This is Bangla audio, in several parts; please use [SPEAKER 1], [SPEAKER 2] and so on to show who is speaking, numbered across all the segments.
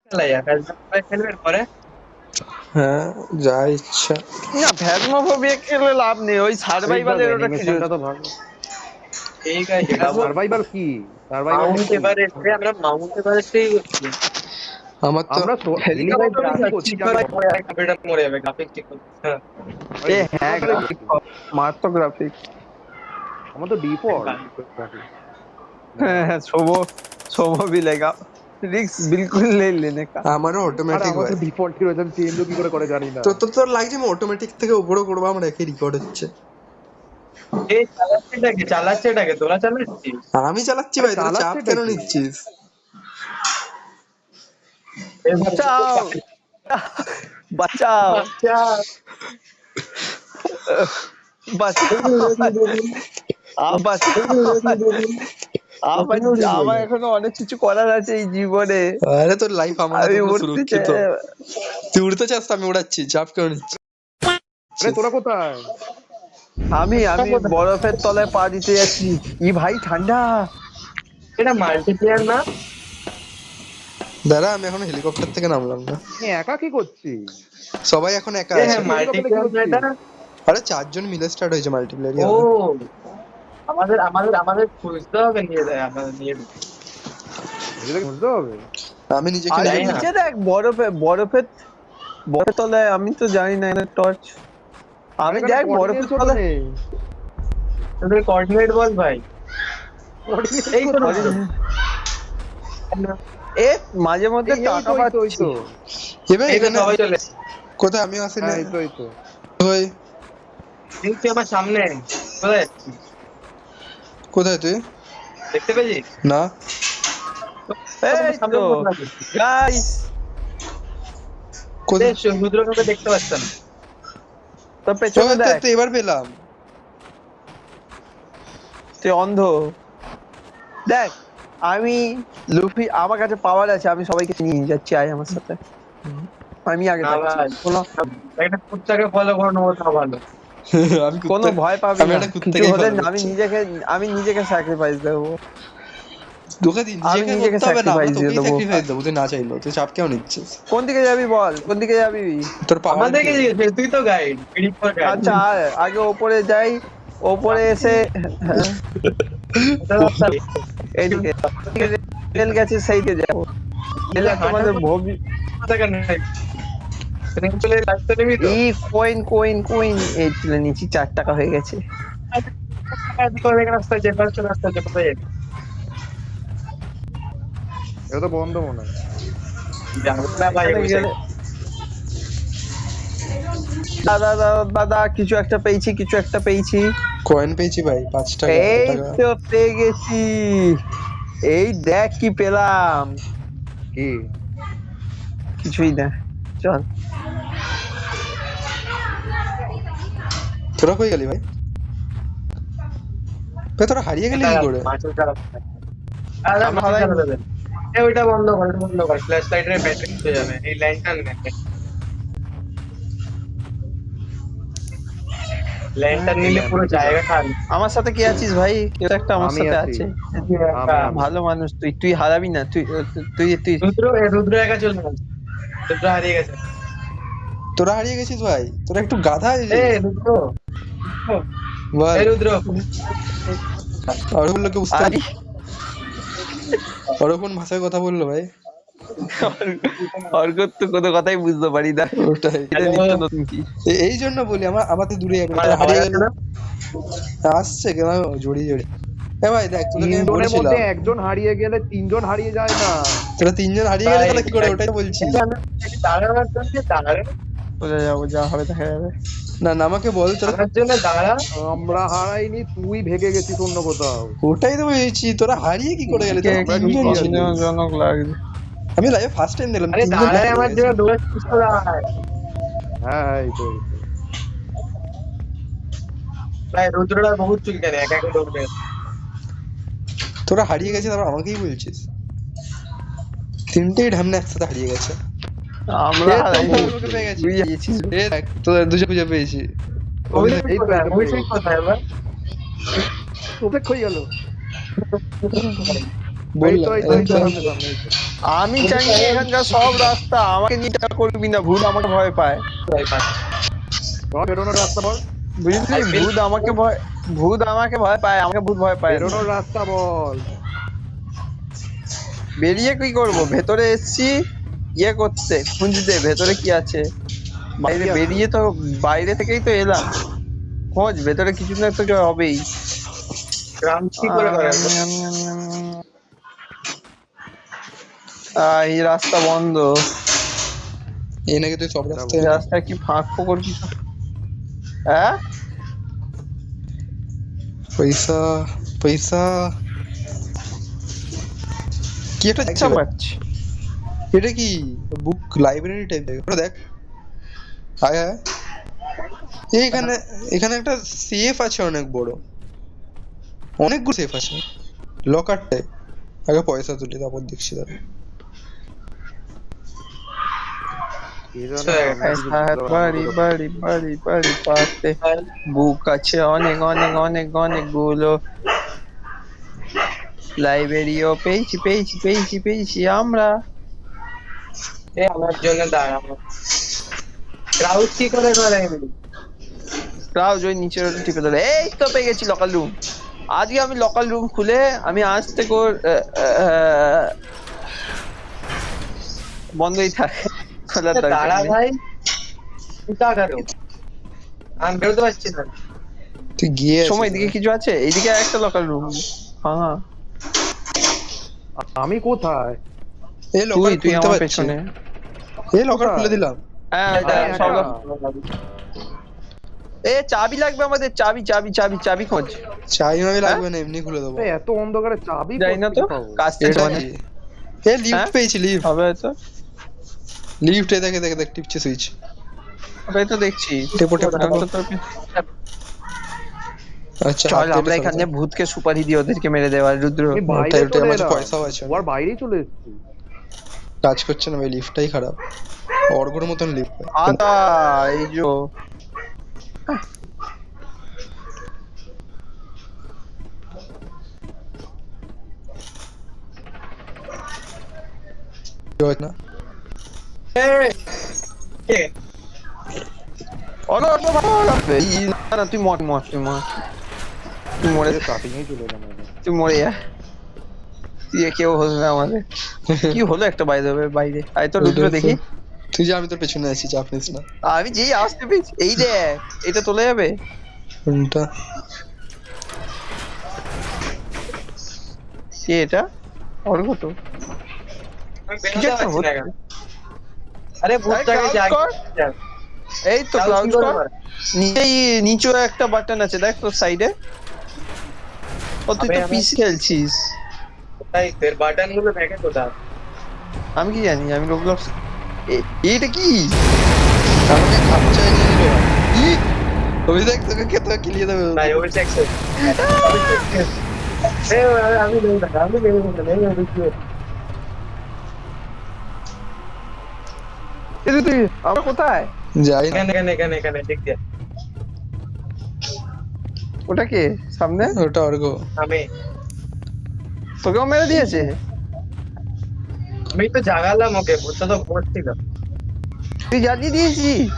[SPEAKER 1] খেলাই খেলবে পরে।
[SPEAKER 2] হ্যাঁ যা ইচ্ছা।
[SPEAKER 3] না ফ্যাজমোফোবিয়া খেলে লাভ নেই, ওই সার্ভাইভালের ওটা খেলে।
[SPEAKER 4] অ্যানিমেশনটা তো ভালো।
[SPEAKER 1] ঠিক আছে
[SPEAKER 4] সার্ভাইভাল কি? সার্ভাইভাল
[SPEAKER 1] মাউন্ট এভারেস্ট আমরা মাউন্ট এভারেস্টেই করছি।
[SPEAKER 2] আমার তো
[SPEAKER 4] আমরা তো হেলিকপ্টারে করছি জানো?
[SPEAKER 1] মরে যাবে গ্রাফিক ঠিক করতে।
[SPEAKER 3] এ হ্যাঁ গ্রাফিক মারাত্মক গ্রাফিক।
[SPEAKER 4] আমার তো ডিফল্ট।
[SPEAKER 3] হ্যাঁ শোভ भी लेगा रिक्स बिल्कुल ले लेने का।
[SPEAKER 2] আমারও
[SPEAKER 4] আরে
[SPEAKER 2] অটোমেটিক
[SPEAKER 4] আমার
[SPEAKER 2] ভাই।
[SPEAKER 4] তো ডিফল্ট কি রয়েছে, আমি চেঞ্জ কি করে জানি না।
[SPEAKER 2] তো তোর লাগছে আমি অটোমেটিক থেকে উপরে করবো, আমার একই রেকর্ড হচ্ছে।
[SPEAKER 1] এই চালাচ্ছেটাকে তোরা চালাচ্ছিস?
[SPEAKER 2] আমি চালাচ্ছি ভাই, তোরা চাপ
[SPEAKER 4] চালাচ্ছেটা
[SPEAKER 2] কেন
[SPEAKER 4] কি?
[SPEAKER 2] নিচ্ছিস?
[SPEAKER 3] बचाओ बचाओ আমার এখনো অনেক কিছু করার আছে এই জীবনে।
[SPEAKER 2] আরে তোর লাইফ আমার
[SPEAKER 3] আমি
[SPEAKER 2] হাতে পুরো
[SPEAKER 3] উঠতে
[SPEAKER 2] সুরক্ষিত।
[SPEAKER 3] চাই।
[SPEAKER 2] তুই উড়তে চাস তো আমি উড়াচ্ছি, চাপ কেন নিচ্ছিস?
[SPEAKER 4] আরে তোরা কোথায়?
[SPEAKER 3] আমি বরফের তলায় পা দিতে যাচ্ছি। ই ভাই ঠান্ডা।
[SPEAKER 1] এটা মাল্টিপ্লেয়ার না?
[SPEAKER 2] দাঁড়া আমি এখন হেলিকপ্টার থেকে নামলাম না,
[SPEAKER 4] আমি একা কি করছি?
[SPEAKER 2] সবাই এখন একা আছে।
[SPEAKER 1] হ্যাঁ মাল্টিপ্লেয়ার এটা।
[SPEAKER 2] আরে 4 জন মিলে স্টার্ট হয়েছে মাল্টিপ্লেয়ার।
[SPEAKER 1] ও আমাদের আমাদের আমাদের খুঁজতে হবে, নিয়ে যায় আমাদের নিয়ে।
[SPEAKER 4] এটাকে বুঝতে হবে।
[SPEAKER 2] আমি নিজে
[SPEAKER 3] আরে
[SPEAKER 2] খেলে
[SPEAKER 1] না।
[SPEAKER 3] নিচে দেখ বরফের তলায়, আমি তো জানি না এখানে টর্চ। আমি দেখ বরফের তলায়।
[SPEAKER 1] তোদের কোঅর্ডিনেট বল ভাই। এই তো
[SPEAKER 3] এ মাঝে মধ্যে টাকা পাচ্ছি।
[SPEAKER 2] এবার
[SPEAKER 1] এই তো
[SPEAKER 2] এখানে
[SPEAKER 1] সবাই চলে
[SPEAKER 2] কোথায় আমি আসি না?
[SPEAKER 4] এই তো
[SPEAKER 2] ওই
[SPEAKER 1] দেখছি আমার সামনে। কোথায় যাচ্ছিস?
[SPEAKER 2] কোথায় তুই?
[SPEAKER 1] দেখতে পেয়েছিস?
[SPEAKER 2] না
[SPEAKER 3] এই তো গাইস,
[SPEAKER 2] কোথায়?
[SPEAKER 1] সমুদ্রকে দেখতে পাচ্ছেন?
[SPEAKER 3] তো পেছনে দেখ।
[SPEAKER 2] তো এবার পেলাম।
[SPEAKER 3] তুই অন্ধ। দেখ আমি লুফি, আমার কাছে পাওয়ার আছে, আমি সবাইকে নিয়ে যাচ্ছি, আয় আমার সাথে। আমি আগে
[SPEAKER 1] না
[SPEAKER 3] থাকছি।
[SPEAKER 1] ভাই, একটা কুত্তাকে ফলো করে নেবো তা ভালো।
[SPEAKER 2] আমি
[SPEAKER 3] কোনো ভয় পাবি
[SPEAKER 2] আমি
[SPEAKER 3] না,
[SPEAKER 2] একটা
[SPEAKER 3] কিছু
[SPEAKER 2] কুত্তাকে
[SPEAKER 3] হলে
[SPEAKER 2] follow
[SPEAKER 3] আমি নিজেকে স্যাক্রিফাইস দেবো।
[SPEAKER 2] তোকে
[SPEAKER 3] আমি নিজেকে
[SPEAKER 2] করতে হবে না,
[SPEAKER 3] sacrifice দিয়ে
[SPEAKER 2] তোকেই
[SPEAKER 3] দেবো।
[SPEAKER 2] স্যাক্রিফাইস দেবো, তুই না চাইলেও। তুই চাপ কেন নিচ্ছিস?
[SPEAKER 3] কোন দিকে যাবি বল, কোন দিকে যাবি?
[SPEAKER 2] তোর পাওয়ার
[SPEAKER 1] আমাদেরকে জিজ্ঞেস তুই তো গাইড।
[SPEAKER 3] আচ্ছা আয়, আগে ওপরে যাই, ওপরে এসে এইদিকে রেল গেছে, সেইতে যাবো। এলে তোমাদের এই কয়েন এই তুলে নিচ্ছি, 4 টাকা হয়ে গেছে।
[SPEAKER 4] এটা তো বন্ধ মনে হয়।
[SPEAKER 3] দাদা কিছু একটা পেয়েছি।
[SPEAKER 2] কয়েন পেয়েছি ভাই, 5 টাকা।
[SPEAKER 3] এই তো পেয়ে গেছি। এই দেখ কি পেলাম।
[SPEAKER 4] কি?
[SPEAKER 3] কিছুই না, চল।
[SPEAKER 2] তোরা কই গেলি ভাই? তোরা হারিয়ে গেলি কি করে?
[SPEAKER 1] ওইটা বন্ধ কর, ফ্ল্যাশ লাইটের ব্যাটারি হয়ে যাবে। এই ল্যান্টার্ন নিলে পুরো জায়গা খালি।
[SPEAKER 3] আমার সাথে কি আছিস ভাই? কেউ একটা আমার
[SPEAKER 4] আমি
[SPEAKER 3] সাথে
[SPEAKER 4] আছি।
[SPEAKER 3] আছে।
[SPEAKER 4] আমি-
[SPEAKER 3] ভালো মানুষ, তুই হারাবি না। তুই
[SPEAKER 1] রুদ্র একা চলে গেছে। রুদ্র হারিয়ে গেছে।
[SPEAKER 2] তোরা হারিয়ে গেছিস ভাই, তোরা একটু গাধা
[SPEAKER 1] এ রুদ্র,
[SPEAKER 2] বল।
[SPEAKER 1] এই রুদ্র
[SPEAKER 2] আর বললো কি বুঝতে
[SPEAKER 3] আরে
[SPEAKER 2] ওরা কোন ভাষায় কথা বললো ভাই?
[SPEAKER 3] অর্ঘ্য তো কোনো কথাই বুঝতে পারি না।
[SPEAKER 2] ওটাই,
[SPEAKER 3] এটা নিত্য নতুন কি?
[SPEAKER 2] এই জন্য বলি আমাদের দূরে যাবে।
[SPEAKER 1] আমার
[SPEAKER 2] তোরা হারিয়ে
[SPEAKER 1] হারিয়ে
[SPEAKER 2] গেল,
[SPEAKER 1] গেল।
[SPEAKER 2] আসছে কেন জড়িয়ে এ ভাই দেখ তোদেরকে আমি
[SPEAKER 4] 3 জনের
[SPEAKER 2] বলছিলাম,
[SPEAKER 4] মধ্যে একজন হারিয়ে গেলে 3 জন হারিয়ে যায় না।
[SPEAKER 2] তোরা 3 জন হারিয়ে গেলে তাহলে কি করে? ওটাই বলছি।
[SPEAKER 1] দাঁড়ানোর জন্য দাঁড়া,
[SPEAKER 3] কোথায় যাবো, যা হবে দেখা যাবে।
[SPEAKER 2] না আমাকে বল তোরা।
[SPEAKER 1] দাঁড়ানোর জন্য দাঁড়া।
[SPEAKER 4] আমরা হারাইনি, তুই ভেগে গেছিস অন্য কোথাও।
[SPEAKER 2] ওটাই তো বলছি, তোরা হারিয়ে কি করে গেলে? তোরা 3 জন ছিল।
[SPEAKER 3] জনক লাগছে।
[SPEAKER 2] আমি লাইভে ফার্স্ট টাইম দেখলাম
[SPEAKER 1] আরে
[SPEAKER 2] 3 জন
[SPEAKER 1] দাঁড়ায় আমার জন্য দৌড়ে সুস্থ দাঁড়ায়।
[SPEAKER 4] হ্যাঁ এই তো।
[SPEAKER 1] ভাই রুদ্রটা বহুত চুল কেন একা একা দৌড়বে।
[SPEAKER 2] তোরা হারিয়ে গেছিস আবার আমাকেই বলছিস? 3টেই ঢামনা একসাথে হারিয়ে গেছে।
[SPEAKER 3] আমরা
[SPEAKER 2] তোকে পেয়ে গেছি। এ দেখ তোদের দুজন খুঁজে পেয়েছি।
[SPEAKER 1] অভিষেক কোথায়? অভিষেক কোথায় এবার?
[SPEAKER 4] তোকে কই গেল?
[SPEAKER 2] বললাম
[SPEAKER 4] এই তো সামনে সামনে এই তো।
[SPEAKER 3] আমি জানি এখানকার সব রাস্তা, আমাকে নিয়ে টাকা করবি না, ভূত আমাকে ভয় পায়।
[SPEAKER 4] সব বেরোনোর রাস্তা বল,
[SPEAKER 3] বুঝলি,
[SPEAKER 1] I feel-
[SPEAKER 3] ভূত আমাকে ভয় পায়, আমাকে ভূত ভয় পায় না।
[SPEAKER 4] বেরোনোর রাস্তা বল।
[SPEAKER 3] বেরিয়ে কি করবো, ভেতরে এসছি ইয়ে করতে, খুঁজতে ভেতরে কি আছে। বাইরে
[SPEAKER 4] কি আছে?
[SPEAKER 3] বেরিয়ে তো বাইরে থেকেই তো এলাম, খোঁজ ভেতরে কিছু না তো কিছু হবেই।
[SPEAKER 1] গ্রাম কি করে করে
[SPEAKER 3] এই রাস্তা বন্ধ,
[SPEAKER 2] এই নাকি তুই সব রাস্তায়
[SPEAKER 3] এই রাস্তা কি ফাঁক ফোকর কিছু। হ্যাঁ,
[SPEAKER 2] পয়সা পয়সা কি একটা
[SPEAKER 3] ইচ্ছা
[SPEAKER 2] দেখছি
[SPEAKER 3] পাচ্ছি।
[SPEAKER 2] এটা কি বুক লাইব্রেরি টাইপ দেখ। হায় হায়, এখানে এখানে একটা সেফ আছে অনেক বড়, অনেকগুলো সেফ আছে, লকার টাইপ। আগে পয়সা তুলি তারপর দেখছি দাঁড়া।
[SPEAKER 4] এই জন্য
[SPEAKER 1] আচ্ছা,
[SPEAKER 4] আমি কিছু বুঝতে পারলাম না।
[SPEAKER 3] বাড়ি বাড়ি বাড়ি বাড়ি পাতে বুক আছে অনেক অনেক অনেক অনেকগুলো। লাইব্রেরিও পেয়েছি পেয়েছি পেয়েছি পেয়েছি আমরা।
[SPEAKER 1] আমার জন্য দাঁড়াবো। ক্রাউড কি করে করে
[SPEAKER 3] ক্রাউজ ওই নিচের ওটা টিপে ধরে, এই তো পেয়ে গেছি লোকাল রুম। আজকে আমি লোকাল রুম খুলে আমি আজ থেকে বন্ধই থাকে, খোলার দরকার
[SPEAKER 1] দাঁড়া
[SPEAKER 3] নেই।
[SPEAKER 1] ভাই, চিন্তা করো, আমি বেরোতে পারছি না।
[SPEAKER 2] তুই গিয়ে
[SPEAKER 3] সময় এদিকে কিছু আছে, এইদিকে একটা লোকাল রুম। হ্যাঁ,
[SPEAKER 4] আমি কোথায়?
[SPEAKER 2] এই লকার
[SPEAKER 3] তুই
[SPEAKER 2] খুলতে
[SPEAKER 3] আমার
[SPEAKER 2] পারছি,
[SPEAKER 3] পেছনে।
[SPEAKER 2] এই লকার খুলে দিলাম।
[SPEAKER 3] হ্যাঁ,
[SPEAKER 4] আমি
[SPEAKER 3] সব
[SPEAKER 4] একা।
[SPEAKER 3] এ চাবি লাগবে আমাদের, চাবি চাবি চাবি চাবি খোঁজ।
[SPEAKER 2] চাই আমি লাগবে না, এমনি খুলে দেবো।
[SPEAKER 4] এত অন্ধকারে চাবি
[SPEAKER 3] যাই না তো,
[SPEAKER 4] কোত্থেকে পাবো?
[SPEAKER 3] কাজ থেকে
[SPEAKER 2] এটা
[SPEAKER 3] মানে
[SPEAKER 2] কি? এ লিফট
[SPEAKER 3] হ্যাঁ?
[SPEAKER 2] পেয়েছি, লিফট
[SPEAKER 3] হবে হয়তো,
[SPEAKER 2] লিফট। এ দেখে দেখে দেখ, টিপছে সুইচ।
[SPEAKER 3] হবে তো দেখছি।
[SPEAKER 2] টেপো টেপো টেপো। আচ্ছা
[SPEAKER 3] চল
[SPEAKER 2] হাত কেটে
[SPEAKER 3] আমরা এখানে ভূতকে সুপারি দিয়ে ওদেরকে মেরে দেওয়া। রুদ্র,
[SPEAKER 4] আমি বাইরে
[SPEAKER 2] ওটাই, ওটাই,
[SPEAKER 4] চলে
[SPEAKER 2] আমার কাছে
[SPEAKER 4] এলাম।
[SPEAKER 2] পয়সাও আছে।
[SPEAKER 4] ওর বাইরেই চলে এসেছি।
[SPEAKER 2] কাজ করছে না ভাই, লিফটটাই খারাপ, অর্গর মতন লিফট।
[SPEAKER 3] আদা এই যে
[SPEAKER 2] না
[SPEAKER 3] না, তুই মর মর তুই মর, তুই মরে
[SPEAKER 4] স্টার্টিংয়েই চলে এলাম আমি।
[SPEAKER 3] তুই মরে যা, তুই কেউ হলো না আমাদের। কি হলো একটা বাইরে বাইরে, আয় তো রুদ্র দেখি।
[SPEAKER 2] তুই যা, আমি তোর পেছনে আছি, চাপ নিস না।
[SPEAKER 3] আমি যেই আসতে পেয়েছি, এই দেখ এটা চলে যাবে।
[SPEAKER 2] কোনটা?
[SPEAKER 3] কে এটা? অর্ঘ তো।
[SPEAKER 1] আমি
[SPEAKER 3] কিছু
[SPEAKER 1] বেরোতে
[SPEAKER 3] একটা
[SPEAKER 1] পারছি না
[SPEAKER 3] হচ্ছে।
[SPEAKER 1] কেন? আরে ভূতটাকে
[SPEAKER 3] আরে
[SPEAKER 1] যাই
[SPEAKER 3] crouch কর। এই তো ক্রাউচ কর, নিচেই নিচেও একটা বাটন আছে দেখ তোর সাইডে। ও তুই তো পিস খেলছিস,
[SPEAKER 1] তাই ফের বাটন গুলো দেখে কোথায়?
[SPEAKER 3] আমি কি জানি, আমি রোবলক্স। এইটা কি?
[SPEAKER 2] আমাকে খাপচাই নিয়ে নিল। ই ওই দেখ, তোকে কে তোকে কিলিয়ে দেবে।
[SPEAKER 1] নাই ওই সেকশন আমি নেই না, আমি নেই না, নেই আমি কি
[SPEAKER 3] এই যে তুই আমরা কোথায়?
[SPEAKER 2] যাই না,
[SPEAKER 1] এখানে এখানে এখানে এখানে ঠিক আছে।
[SPEAKER 3] ওটা কে সামনে?
[SPEAKER 2] ওটা অর্গ।
[SPEAKER 1] আমি
[SPEAKER 3] তোকেও মেরে দিয়েছে?
[SPEAKER 1] আমি তো জাগালাম ওকে, ভূতটা তো পড়ছিল।
[SPEAKER 3] তুই জ্বালিয়ে দিয়েছিস?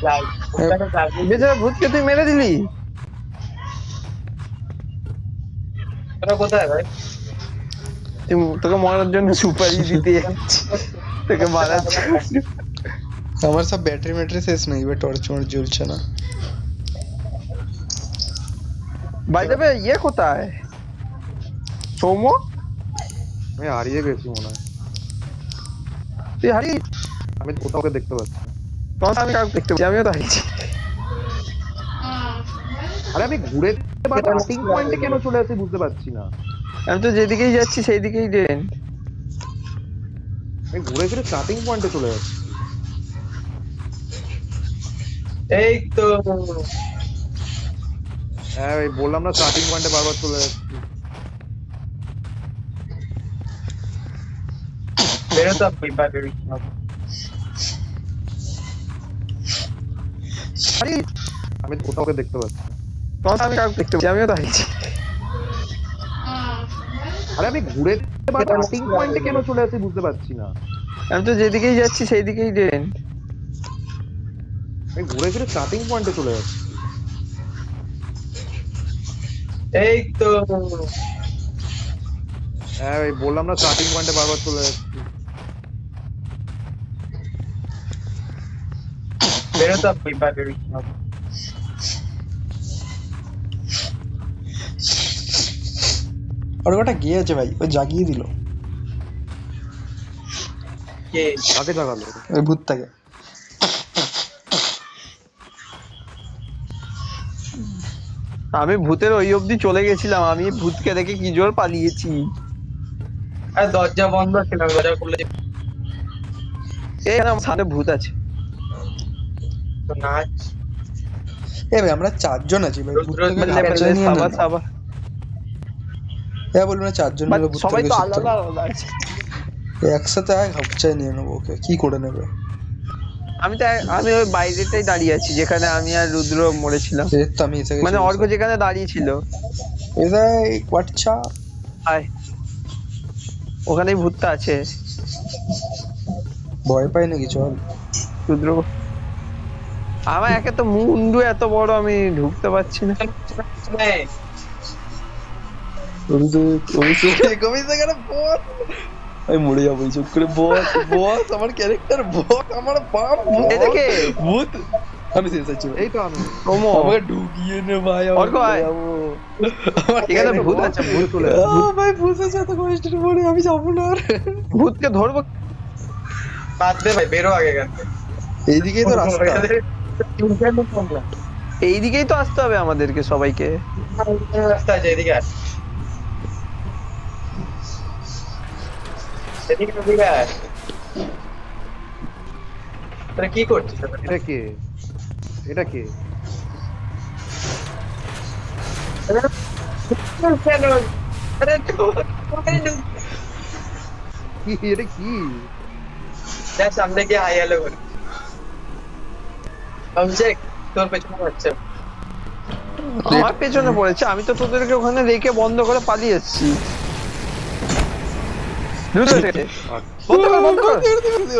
[SPEAKER 1] যাই ভূতটাকে জাগিয়ে
[SPEAKER 3] বেচারা ভূতকে তুই মেরে দিলি?
[SPEAKER 1] তোরা কোথায় ভাই?
[SPEAKER 3] তোকে মারার জন্য সুপারি দিতে যাচ্ছি, তোকে মারার জন্য।
[SPEAKER 2] আমার সব ব্যাটারি ম্যাটারি শেষ নাই, এবার টর্চ মর্চ জ্বলছে না।
[SPEAKER 3] বাই দ্য ওয়ে, ইয়ে কোথায় সৌম্য?
[SPEAKER 4] আমি হারিয়ে গেছি মনে হয়।
[SPEAKER 3] তুই হারিয়ে?
[SPEAKER 4] আমি তো কোথাও ওকে দেখতে পাচ্ছি না।
[SPEAKER 3] তখন আমি কাউকে দেখতে পাচ্ছি, আমিও তো হারিয়েছি।
[SPEAKER 4] আরে আমি ঘুরে স্টার্টিং পয়েন্টে কেন চলে আসি বুঝতে পারছি না।
[SPEAKER 3] আমি তো যেদিকেই যাচ্ছি সেই দিকেই ট্রেন।
[SPEAKER 4] আমি ঘুরে ফিরে স্টার্টিং পয়েন্টে চলে যাচ্ছি।
[SPEAKER 1] এই তো
[SPEAKER 4] হ্যাঁ ওই বললাম না, স্টার্টিং পয়েন্টে বারবার চলে যাচ্ছি।
[SPEAKER 1] বেরোতে হবে পাবে।
[SPEAKER 4] আমি তো কোথাও ওকে দেখতে পাচ্ছি না।
[SPEAKER 3] তখন আমি কাউকে দেখতে পাচ্ছি, আমিও তো হারিয়েছি।
[SPEAKER 4] আরে আমি ঘুরে স্টার্টিং পয়েন্টে কেন চলে আসি বুঝতে পারছি না।
[SPEAKER 3] আমি তো যেদিকেই যাচ্ছি সেই দিকেই ট্রেন।
[SPEAKER 4] আমি ঘুরে ফিরে স্টার্টিং পয়েন্টে চলে যাচ্ছি।
[SPEAKER 1] এই তো
[SPEAKER 4] হ্যাঁ ভাই বললাম না স্টার্টিং পয়েন্টে বারবার চলে যাচ্ছি।
[SPEAKER 1] বেরোতে হবে বাইরে।
[SPEAKER 2] আর ওটা গিয়ে আছে ভাই, ও জাগিয়ে দিল
[SPEAKER 1] কে
[SPEAKER 4] কাকে জাগালো?
[SPEAKER 2] ওই ভূতটাকে।
[SPEAKER 3] আমি ভূতের ওই অবধি চলে গেছিলাম, আমি ভূতকে দেখে কি জোর পালিয়েছি।
[SPEAKER 1] আর দরজা বন্ধ ছিল, দরজা খুলে
[SPEAKER 3] এখানে আমার সামনে ভূত আছে।
[SPEAKER 1] তো নাচ।
[SPEAKER 2] এ ভাই আমরা 4 জন আছি ভাই, ভূতটাকে
[SPEAKER 3] বললে
[SPEAKER 2] ঘাপচায় নিয়ে
[SPEAKER 3] সাবাস
[SPEAKER 2] না।
[SPEAKER 3] সাবাস।
[SPEAKER 2] হ্যাঁ বলবো না 4 জন মিলে
[SPEAKER 3] সবাই
[SPEAKER 2] ভূতটাকে
[SPEAKER 3] তো
[SPEAKER 2] শিখতে
[SPEAKER 3] আলাদা
[SPEAKER 2] হবে।
[SPEAKER 3] আলাদা আছে।
[SPEAKER 2] একসাথে আয় ঘাপচায় নিয়ে নেবো ওকে, কি করে নেবে?
[SPEAKER 3] আমি ওই বাইরেটাই দাঁড়িয়ে আছি যেখানে আমি আর রুদ্র মরেছিলাম,
[SPEAKER 2] এর তো আমি এসে গেছি।
[SPEAKER 3] মানে অর্ঘ যেখানে দাঁড়িয়ে ছিল।
[SPEAKER 2] এদাই হোয়াটসা
[SPEAKER 3] আয়, ওখানেই ভূতটা আছে।
[SPEAKER 2] ভয় পাই নাকি? চল।
[SPEAKER 3] রুদ্র, আমার একে তো মুন্ডু এত বড়, আমি ঢুকতে পারছি না।
[SPEAKER 2] আমি মরে যাবো চুপ করে। বস বস আমার ক্যারেক্টার, বস আমার বাপ।
[SPEAKER 3] এটা কে?
[SPEAKER 2] ভূত। আমি শেষ আছি ভাই।
[SPEAKER 4] এই তো আমি
[SPEAKER 3] ওমো,
[SPEAKER 2] আমাকে ঢুকিয়ে নে ভাই, আমি
[SPEAKER 3] অর্ঘ
[SPEAKER 2] মরে
[SPEAKER 3] আয়।
[SPEAKER 2] যাবো।
[SPEAKER 3] এখানে ভূত আছে, ভূত
[SPEAKER 4] চলে
[SPEAKER 2] ভাই ভূত আছে এত কষ্টের পরে, আমি যাবো না আর।
[SPEAKER 3] ভূতকে ধরবো।
[SPEAKER 1] বাদ দে ভাই, বেরো আগে এখান থেকে।
[SPEAKER 2] এইদিকেই তো রাস্তা।
[SPEAKER 3] এইদিকেই তো আসতে হবে আমাদেরকে সবাইকে।
[SPEAKER 1] রাস্তা আছে, এদিকে আয়। এদিকে আয়। তোরা কি করছিস?
[SPEAKER 4] এটা কে? এটা কে? কি এটা কি?
[SPEAKER 1] যা সামনে গিয়ে হাই হ্যালো কর। অবজেক্ট তোর পেছনে যাচ্ছে।
[SPEAKER 3] আমার পেছনে পড়েছে, আমি তো তোদেরকে ওখানে রেখে বন্ধ করে পালিয়ে এসেছি। বন্ধ কর, বন্ধ কর।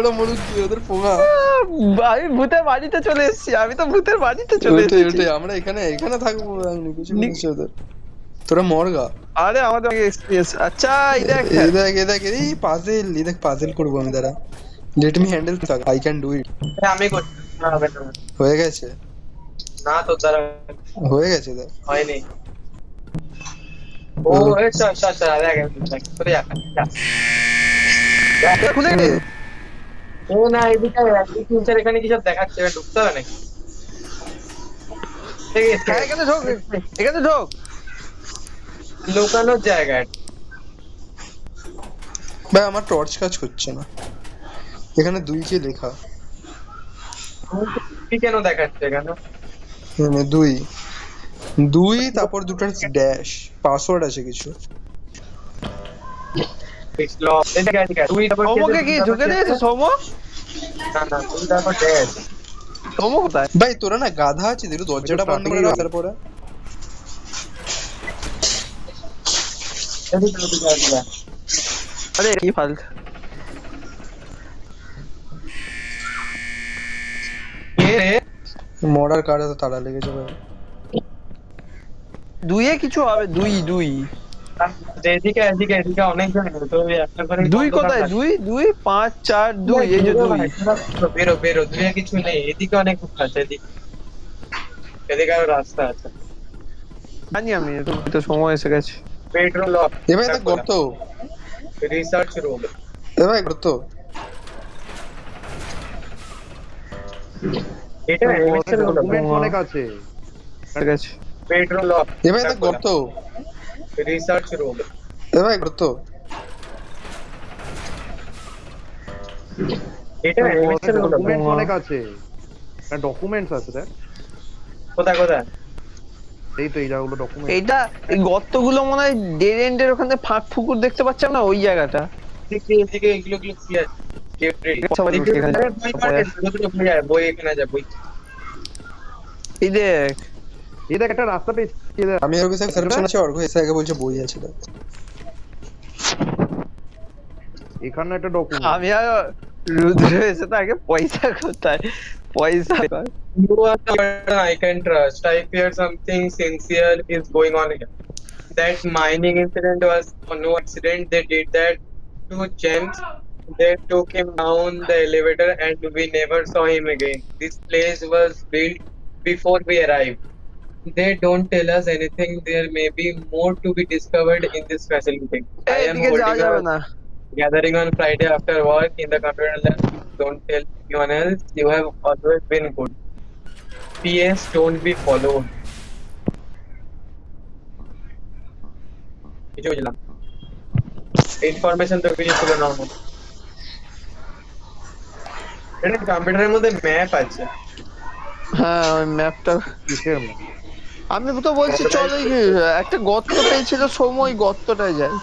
[SPEAKER 2] ওরা মরুক কি, ওদের পোঙা।
[SPEAKER 3] আমি ভূতের বাড়িতে চলে এসেছি, আমি তো ভূতের বাড়িতে চলে
[SPEAKER 2] ওইটাই
[SPEAKER 3] এসেছি।
[SPEAKER 2] ওইটাই, আমরা এখানে এখানে থাকবো। আমি কিছু বলছি ওদের, তোরা মরগা।
[SPEAKER 3] আরে আমাদের এক্সপিরিয়েন্স। আচ্ছা এই দেখ,
[SPEAKER 2] এই দেখ এই দেখ, এই পাজেল, এই দেখ পাজেল করবো আমি। দাঁড়া, let me handle, I can do it.
[SPEAKER 1] আমি করছি না, হবে না।
[SPEAKER 2] হয়ে গেছে,
[SPEAKER 1] না তো দ্বারা
[SPEAKER 2] হয়ে গেছে দেখ।
[SPEAKER 1] হয়নি। ও এই চল চল চল, আরে আগে করে যা।
[SPEAKER 3] খুলে নে।
[SPEAKER 1] ও না, এদিকে ফিউচার এখানে কি সব দেখাচ্ছে, এখানে ঢুকতে হবে নাকি? ঠিক আছে,
[SPEAKER 3] হ্যাঁ, এখানে ঢোক, এখানে ঢোক।
[SPEAKER 1] লুকানোর জায়গা।
[SPEAKER 2] ভাই আমার টর্চ কাজ করছে না, এখানে 2 কে লেখা।
[SPEAKER 1] কি কেন দেখাচ্ছে এখানে?
[SPEAKER 2] মানে 2 তারপর দুটার ড্যাশ পাসওয়ার্ড আছে কিছু।
[SPEAKER 1] এদিকে এদিকে তুই তারপর
[SPEAKER 3] সোমকে কি ঢুকে দিয়েছে? সোম,
[SPEAKER 1] না না, তুই তারপর ড্যাশ।
[SPEAKER 3] সোম কোথায়?
[SPEAKER 2] ভাই তোরা না গাধা আছিস, একটু দরজাটা বন্ধ করে রাখ। তারপরে
[SPEAKER 1] এদিকে এদিকে এদিকে।
[SPEAKER 3] আরে কি ফালতু।
[SPEAKER 1] কে রে?
[SPEAKER 2] মরার কারে তো তাড়া লেগেছে ভাই।
[SPEAKER 3] 2 এ কিছু হবে? 2
[SPEAKER 1] এদিকে এদিকে এদিকে অনেকজন আছে, তো ওই একটা করে
[SPEAKER 3] 2 কোথায়? 2 5 4 2, এই যে 2।
[SPEAKER 1] বেরো বেরো, দুই কিছু নেই, এদিকে অনেক লোক আছে। এদিকে এদিকে আরো রাস্তা আছে।
[SPEAKER 3] জানি আমি, তো সময় এসে গেছে।
[SPEAKER 1] Bedroom lock.
[SPEAKER 2] এ ভাই দেখ গর্ত,
[SPEAKER 1] রিসার্চ রুম।
[SPEAKER 2] এ ভাই গর্ত।
[SPEAKER 1] এটা অ্যানিমেশন হলো।
[SPEAKER 4] ডকুমেন্টস অনেক আছে।
[SPEAKER 3] এসে গেছে।
[SPEAKER 1] Bedroom lock.
[SPEAKER 2] এ ভাই দেখ গর্ত,
[SPEAKER 1] রিসার্চ রুম।
[SPEAKER 2] এ ভাই গর্ত।
[SPEAKER 1] এটা অ্যানিমেশন হলো।
[SPEAKER 4] ডকুমেন্টস অনেক আছে। ডকুমেন্টস আছে দেখ।
[SPEAKER 1] কোথায় কোথায়?
[SPEAKER 4] এই তো এই জায়গাগুলো ডকুমেন্ট।
[SPEAKER 3] এইটা, এই গর্তগুলো মনে হয় ডেড এন্ডের ওখানে ফাঁক ফুকুর দেখতে পাচ্ছেন না, ওই জায়গাটা।
[SPEAKER 1] এদিকে এদিকে এগুলো কি ক্লিয়ার?
[SPEAKER 3] সবাই এখানে
[SPEAKER 1] বই এখানে যা বই।
[SPEAKER 3] এই দেখ,
[SPEAKER 4] এই দেখ একটা রাস্তা পেয়েছি। এই দেখ।
[SPEAKER 2] আমি ওর কাছে সার্ভিস আছে, অর্ঘ এসে আগে বলছে বই আছে দেখ।
[SPEAKER 4] এখানে একটা ডকুমেন্ট।
[SPEAKER 3] আমি আর রুদ্র এসে তো আগে পয়সা কোথায়, পয়সা কই?
[SPEAKER 1] You are the person I can trust. I fear something sincere is going on here. That mining incident was no accident. They did that to James. They took him down the elevator and we never saw him again. This place was built before we arrived. They don't tell us anything. There may be more to be discovered in this facility. I am
[SPEAKER 3] এদিকে যাওয়া
[SPEAKER 1] holding
[SPEAKER 3] যাবে
[SPEAKER 1] a
[SPEAKER 3] না।
[SPEAKER 1] gathering on Friday after work in the computer lab. Don't tell anyone else. You have always been good. PS, don't be followed. কিছু বুঝলাম। ইনফরমেশন তো কিছু ছিল না আমার। এটা কম্পিউটারের মধ্যে ম্যাপ আছে।
[SPEAKER 3] হ্যাঁ ওই ম্যাপটা
[SPEAKER 4] কিসের map?
[SPEAKER 3] আমি তো বলছি চল ওই একটা গর্ত পেয়েছিল সময় গর্তটায় যাই।